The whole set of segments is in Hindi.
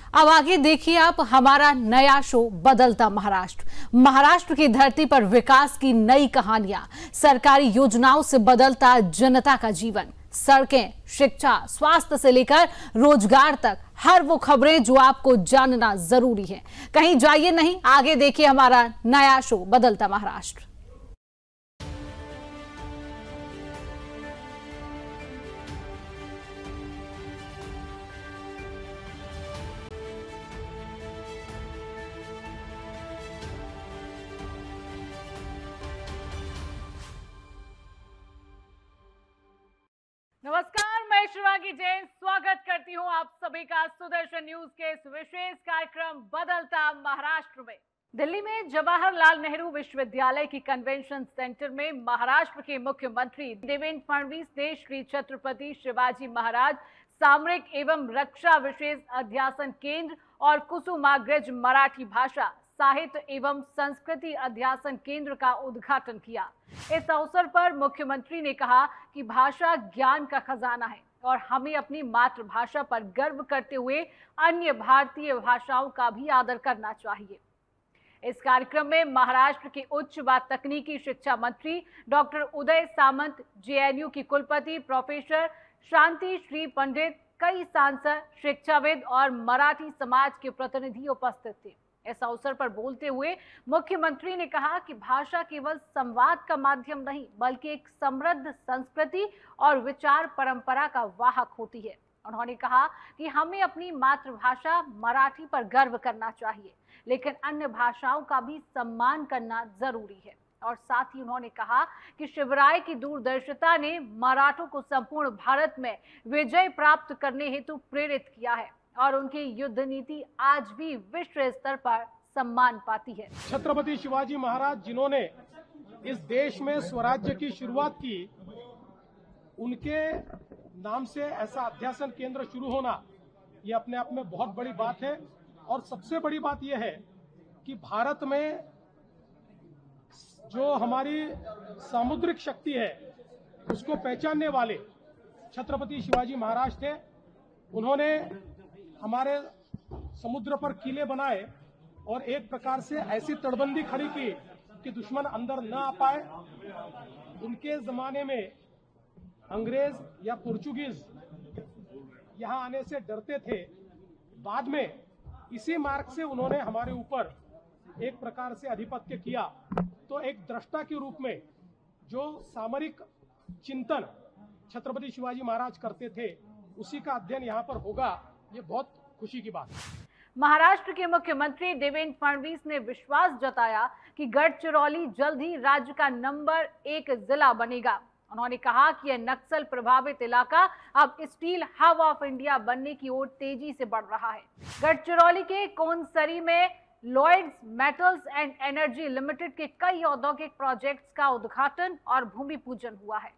अब आगे देखिए आप हमारा नया शो बदलता महाराष्ट्र। महाराष्ट्र की धरती पर विकास की नई कहानियां, सरकारी योजनाओं से बदलता जनता का जीवन, सड़कें, शिक्षा, स्वास्थ्य से लेकर रोजगार तक हर वो खबरें जो आपको जानना जरूरी है। कहीं जाइए नहीं, आगे देखिए हमारा नया शो बदलता महाराष्ट्र। नमस्कार, मैं शिवांगी जैन स्वागत करती हूं आप सभी का सुदर्शन न्यूज के इस विशेष कार्यक्रम बदलता महाराष्ट्र में। दिल्ली में जवाहरलाल नेहरू विश्वविद्यालय की कन्वेंशन सेंटर में महाराष्ट्र के मुख्यमंत्री देवेंद्र फडणवीस ने श्री छत्रपति शिवाजी महाराज सामरिक एवं रक्षा विशेष अध्यासन केंद्र और कुसुमाग्रज मराठी भाषा साहित्य एवं संस्कृति अध्यासन केंद्र का उद्घाटन किया। इस अवसर पर मुख्यमंत्री ने कहा कि भाषा ज्ञान का खजाना है और हमें अपनी मातृभाषा पर गर्व करते हुए अन्य भारतीय भाषाओं का भी आदर करना चाहिए। इस कार्यक्रम में महाराष्ट्र के उच्च व तकनीकी शिक्षा मंत्री डॉक्टर उदय सामंत, जेएनयू की कुलपति प्रोफेसर शांति श्री पंडित, कई सांसद, शिक्षाविद और मराठी समाज के प्रतिनिधि उपस्थित थे। इस अवसर पर बोलते हुए मुख्यमंत्री ने कहा कि भाषा केवल संवाद का माध्यम नहीं बल्कि एक समृद्ध संस्कृति और विचार परंपरा का वाहक होती है। उन्होंने कहा कि हमें अपनी मातृभाषा मराठी पर गर्व करना चाहिए, लेकिन अन्य भाषाओं का भी सम्मान करना जरूरी है। और साथ ही उन्होंने कहा कि शिवराय की दूरदर्शिता ने मराठों को संपूर्ण भारत में विजय प्राप्त करने हेतु प्रेरित किया है और उनकी युद्ध नीति आज भी विश्व स्तर पर सम्मान पाती है। छत्रपति शिवाजी महाराज जिन्होंने इस देश में स्वराज्य की शुरुआत की, उनके नाम से ऐसा अध्यासन केंद्र शुरू होना ये अपने आप में बहुत बड़ी बात है। और सबसे बड़ी बात यह है कि भारत में जो हमारी सामुद्रिक शक्ति है उसको पहचानने वाले छत्रपति शिवाजी महाराज थे। उन्होंने हमारे समुद्र पर किले बनाए और एक प्रकार से ऐसी तटबंदी खड़ी की कि दुश्मन अंदर न आ पाए। उनके जमाने में अंग्रेज या पोर्चुगीज यहाँ आने से डरते थे। बाद में इसी मार्ग से उन्होंने हमारे ऊपर एक प्रकार से आधिपत्य किया। तो एक दृष्टा के रूप में जो सामरिक चिंतन छत्रपति शिवाजी महाराज करते थे, उसी का अध्ययन यहाँ पर होगा, ये बहुत खुशी की बात है। महाराष्ट्र के मुख्यमंत्री देवेंद्र फडणवीस ने विश्वास जताया कि गढ़चिरौली जल्द ही राज्य का नंबर 1 जिला बनेगा। उन्होंने कहा कि यह नक्सल प्रभावित इलाका अब स्टील हब ऑफ इंडिया बनने की ओर तेजी से बढ़ रहा है। गढ़चिरौली के कोनसरी में Lloyds Metals and Energy Limited के कई औद्योगिक प्रोजेक्ट्स का उद्घाटन और भूमि पूजन हुआ है।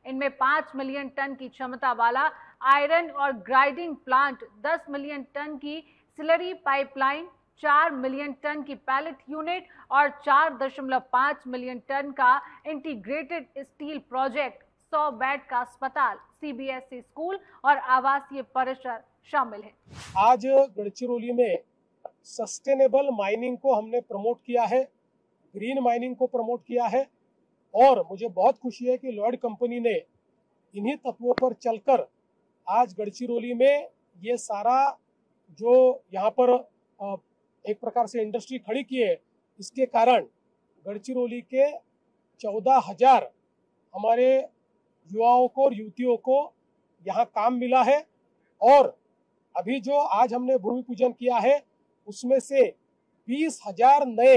इनमें 5 मिलियन टन की क्षमता वाला आयरन और ग्राइंडिंग प्लांट, 10 मिलियन टन की स्लरी पाइपलाइन, 4 मिलियन टन की पैलेट यूनिट और 4.5 मिलियन टन का इंटीग्रेटेड स्टील प्रोजेक्ट, 100 बेड का अस्पताल, सीबीएसई स्कूल और आवासीय परिसर शामिल है। आज गढ़चिरौली में सस्टेनेबल माइनिंग को हमने प्रमोट किया है, ग्रीन माइनिंग को प्रमोट किया है और मुझे बहुत खुशी है कि लॉयड कंपनी ने इन्हीं तत्वों पर चलकर आज गढ़चिरौली में ये सारा जो यहाँ पर एक प्रकार से इंडस्ट्री खड़ी की है, इसके कारण गढ़चिरौली के 14,000 हमारे युवाओं को और युवतियों को यहाँ काम मिला है। और अभी जो आज हमने भूमि पूजन किया है उसमें से 20,000 नए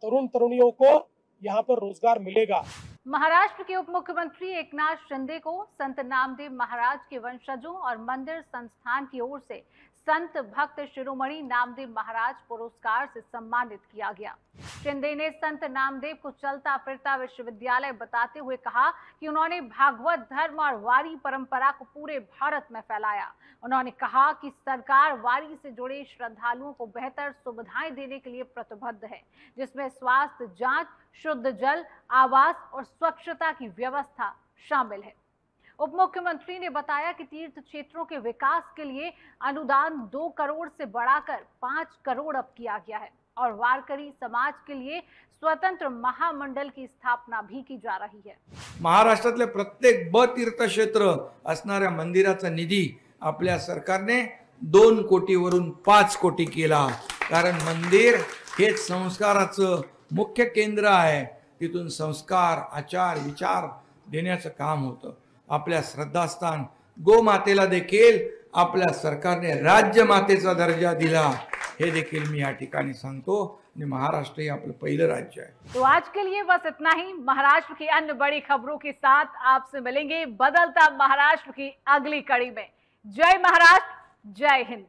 तरुण तरुणियों को यहाँ पर रोजगार मिलेगा। महाराष्ट्र के उप मुख्यमंत्री एकनाथ शिंदे को संत नामदेव महाराज के वंशजों और मंदिर संस्थान की ओर से संत भक्त शिरोमणि नामदेव महाराज पुरस्कार से सम्मानित किया गया। शिंदे ने संत नामदेव को चलता फिरता विश्वविद्यालय बताते हुए कहा कि उन्होंने भागवत धर्म और वारी परंपरा को पूरे भारत में फैलाया। उन्होंने कहा कि सरकार वारी से जुड़े श्रद्धालुओं को बेहतर सुविधाएं देने के लिए प्रतिबद्ध है, जिसमें स्वास्थ्य जांच, शुद्ध जल, आवास और स्वच्छता की व्यवस्था शामिल है। उप मुख्यमंत्री ने बताया कि तीर्थ क्षेत्रों के विकास के लिए अनुदान 2 करोड़ से बढ़ाकर 5 करोड़ अब किया गया है और वारकरी समाज के लिए स्वतंत्र महामंडल की स्थापना भी की जा रही है। महाराष्ट्रातले प्रत्येक तीर्थक्षेत्र असणाऱ्या मंदिराचा निधी आपल्या सरकारने 2 कोटीवरून 5 कोटी केला, कारण मंदिर हे संस्काराचं मुख्य केंद्र आहे। तिथून संस्कार, आचार, विचार देण्याचं काम होतं। आपल्या श्रद्धास्थान गोमातेला देखील आपल्या सरकारने राज्य मातेचा दर्जा दिला, हे देखील मी या ठिकाणी सांगतो। महाराष्ट्र हे आपलं पहिलं राज्य आहे। तो आज के लिए बस इतना ही। महाराष्ट्र की अन्य बड़ी खबरों के साथ आपसे मिलेंगे बदलता महाराष्ट्र की अगली कड़ी में। जय महाराष्ट्र, जय हिंद।